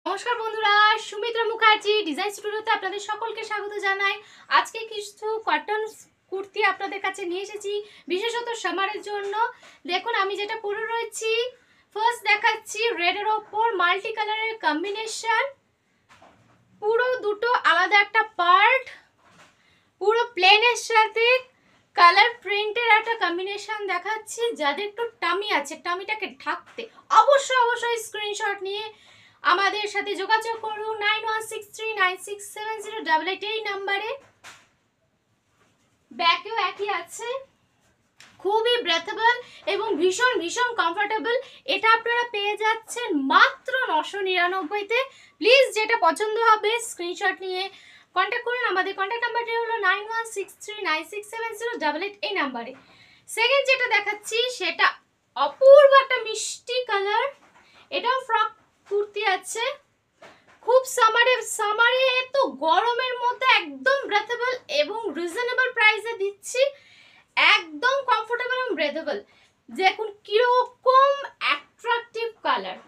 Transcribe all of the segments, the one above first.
নমস্কার বন্ধুরা, সুমিত্রা মুখার্জি ডিজাইন স্টুডিওতে আপনাদের সকলকে স্বাগত জানাই। আজকে কিছু কটন কুর্তি আপনাদের কাছে নিয়ে এসেছি বিশেষত সামারের জন্য। দেখুন আমি যেটা পরে রয়েছি, ফার্স্ট দেখাচ্ছি রেডের ওপর মাল্টি কালারের কম্বিনেশন, পুরো দুটো আলাদা একটা পার্ট, পুরো প্লেনের সাথে কালার প্রিন্টের একটা কম্বিনেশন দেখাচ্ছি। যাদের একটু টামি আছে, টামিটাকে ঢাকতে অবশ্যই স্ক্রিনশট নিয়ে আমাদের সাথে যোগাযোগ করুন 9163967088 এই নাম্বারে। ব্যাকেও একই আছে, খুবই ব্রেথেবল এবং ভীষণ কমফোর্টেবল। এটা আপনারা পেয়ে যাচ্ছেন মাত্র 999-তে। প্লিজ যেটা পছন্দ হবে স্ক্রিনশট নিয়ে কন্ট্যাক্ট করুন। আমাদের কন্ট্যাক্ট নাম্বারটি হলো 9163967088 এই নাম্বারে। সেকেন্ড যেটা দেখাচ্ছি সেটা অপূর্ব একটা মিষ্টি কালার, এটাও ফ্রক কুর্তি আছে। খুব সামারে তো গরমের মধ্যে একদম ব্রেথেবল এবং রিজনেবল প্রাইসে দিচ্ছি, একদম কমফোর্টেবল এবং ব্রেথেবল। দেখুন কিরকম অ্যাট্রাকটিভ কালার,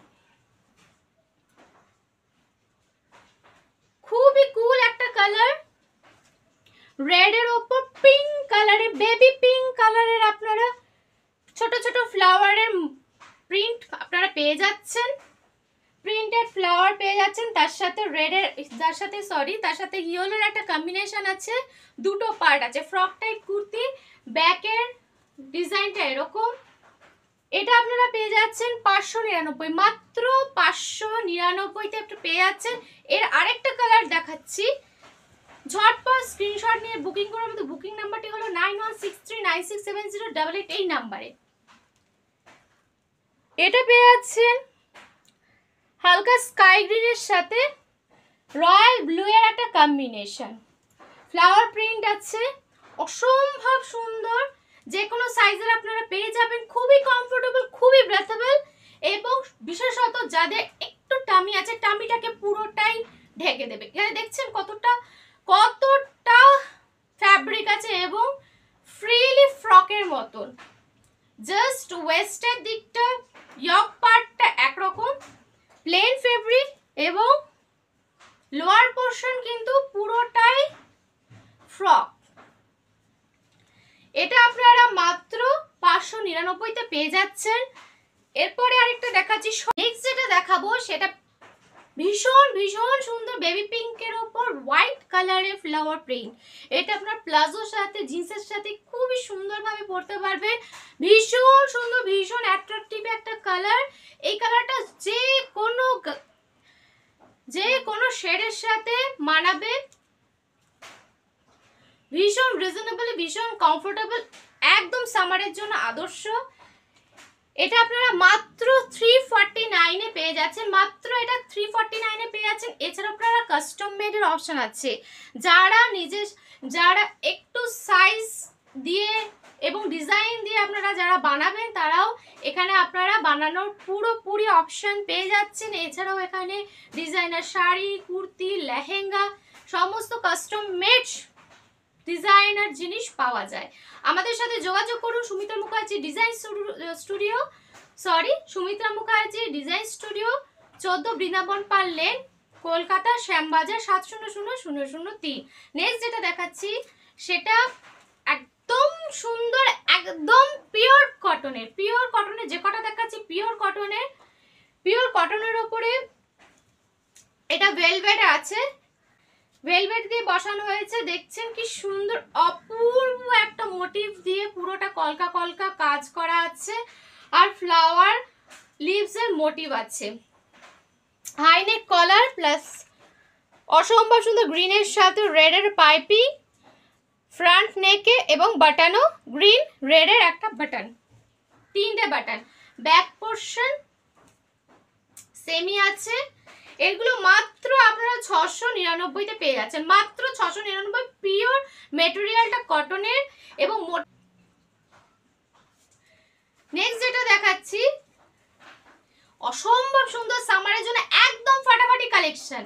খুবই কুল একটা কালার। রেডের ওপর পিঙ্ক কালারের, বেবি পিঙ্ক কালারের আপনারা ছোট ছোট ফ্লাওয়ারের প্রিন্ট আপনারা পেয়ে যাচ্ছেন, প্রিন্টেড ফ্লাওয়ার পেয়ে যাচ্ছেন। তার সাথে রেডের তার সাথে ইয়েলোর একটা কম্বিনেশন আছে, দুটো পার্ট আছে। ফ্রক টাইপ কুর্তি, ব্যাকের ডিজাইনটা এরকম। এটা আপনারা পেয়ে যাচ্ছেন 599, মাত্র 599-তে আপনি পেয়ে যাচ্ছেন। এর আরেকটা কালার দেখাচ্ছি, ঝটপট স্ক্রিনশট নিয়ে বুকিং করার মতো বুকিং নাম্বারটি হলো 9163967088 এই নাম্বারে। এটা পেয়ে যাচ্ছেন হালকা স্কাই গ্রিনের সাথে রয়্যাল ব্লু এর একটা কম্বিনেশন, ফ্লাওয়ার প্রিন্ট আছে, অসম্ভব সুন্দর। যে কোনো সাইজের আপনারা পেয়ে যাবেন, খুবই কমফোর্টেবল, খুবই ব্রেথেবল এবং বিশেষত যাদের একটু টামি আছে টামিটাকে পুরোটাই ঢেকে দেবে। এখানে দেখছেন কতটা ফ্যাব্রিক আছে এবং ফ্রিলি ফ্রকের মতন। জাস্ট ওয়েস্টের দিকটা ইয়ক পার্টটা একরকম প্লেন ফেব্রিক এবং লোয়ার পোর্শন কিন্তু পুরোটাই ফ্রক। এটা আপনারা মাত্র 599-তে পেয়ে যাচ্ছেন। এরপরে আরেকটা দেখাচ্ছি, নেক্সট যেটা দেখাবো সেটা ভীষণ সুন্দর বেবি পিঙ্কের ওপর হোয়াইট কালারের ফ্লাওয়ার প্রিন্ট। এটা আপনার প্লাজোর সাথে জিন্সের সাথে খুবই সুন্দরভাবে পরতে পারবেন। ভীষণ সুন্দর, ভীষণ অ্যাট্রাকটিভ একটা কালার। এই কালারটা যে কোনো শেডের সাথে মানাবে, ভীষণ রিজনেবল, ভীষণ কমফোর্টেবল, একদম সামারের জন্য আদর্শ। এটা আপনারা মাত্র 349-এ পেয়ে যাচ্ছেন, মাত্র এটা 349-এ পেয়ে যাচ্ছেন। এছাড়া আপনারা কাস্টম মেডের অপশন আছে, যারা একটু সাইজ দিয়ে এবং ডিজাইন দিয়ে আপনারা যারা বানাবেন তারাও এখানে আপনারা বানানোর পুরোপুরি অপশন পেয়ে যাচ্ছেন। এছাড়াও এখানে ডিজাইনার শাড়ি, কুর্তি, লেহেঙ্গা সমস্ত কাস্টম মেড ডিজাইনার জিনিস পাওয়া যায়। আমাদের সাথে যোগাযোগ করুন সুমিত্রা মুখার্জি ডিজাইন স্টুডিও 14 বৃন্দাবন পাল লেন, কলকাতা, শ্যামবাজার 700003। নেক্সট যেটা দেখাচ্ছি সেটা একদম সুন্দর, একদম পিওর কটনের যে কটা দেখাচ্ছি পিওর কটনের ওপরে এটা ভেলভেট আছে, ভেলভেট দিয়ে বসানো হয়েছে। দেখছেন কি সুন্দর অপূর্ব একটা মোটিভ দিয়ে পুরোটা কলকা কলকা কাজ করা আছে আর ফ্লাওয়ার লিভস এর মোটিভ আছে। হাইনেক কলার প্লাস অসম্ভব সুন্দর গ্রিনের সাথে রেডের পাইপিং, ফ্রন্ট নেকে এবং বাটনও গ্রিন রেডের একটা বাটন, 3টে বাটন। ব্যাক পোর্শন সেমি আছে। এগুলো মাত্র আপনারা 699-তে পেয়ে যাচ্ছেন, মাত্র 699। পিওর মেটেরিয়ালটা কটনের এবং নেক্সট যেটা দেখাচ্ছি অসম্ভব সুন্দর সামারের জন্য একদম ফাটাফাটি কালেকশন,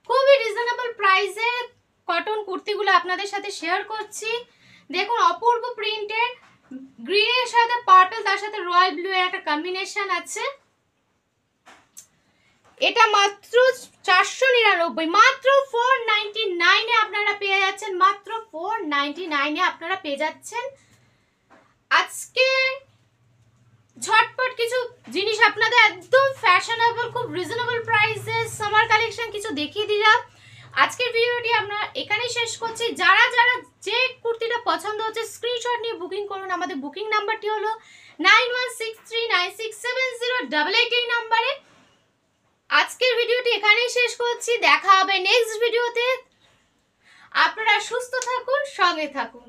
খুবই রিজনেবল প্রাইসে কটন কুর্তিগুলো আপনাদের সাথে শেয়ার করছি। দেখুন অপূর্ব প্রিন্টের, গ্রিনের সাথে পার্পল, তার সাথে রয়্যাল ব্লু এর একটা কম্বিনেশন আছে। এটা মাত্র 499, মাত্র 499 এ আপনারা পেয়ে যাচ্ছেন, মাত্র 499 এ আপনারা পেয়ে যাচ্ছেন। আজকে ঝটপট কিছু জিনিস আপনাদের একদম ফ্যাশনেবল, খুব রিজনেবল প্রাইসে সামার কালেকশন কিছু দেখিয়ে দিলাম। আজকের ভিডিওটি আমরা এখানেই শেষ করছি। যারা যারা যে কুর্তিটা পছন্দ হচ্ছে স্ক্রিনশট নিয়ে বুকিং করুন। আমাদের বুকিং নাম্বারটি হলো 9163967088 এই নাম্বারে। আজকের ভিডিওটি এখানেই শেষ করছি, দেখা হবে নেক্সট ভিডিওতে। আপনারা সুস্থ থাকুন, সঙ্গে থাকুন।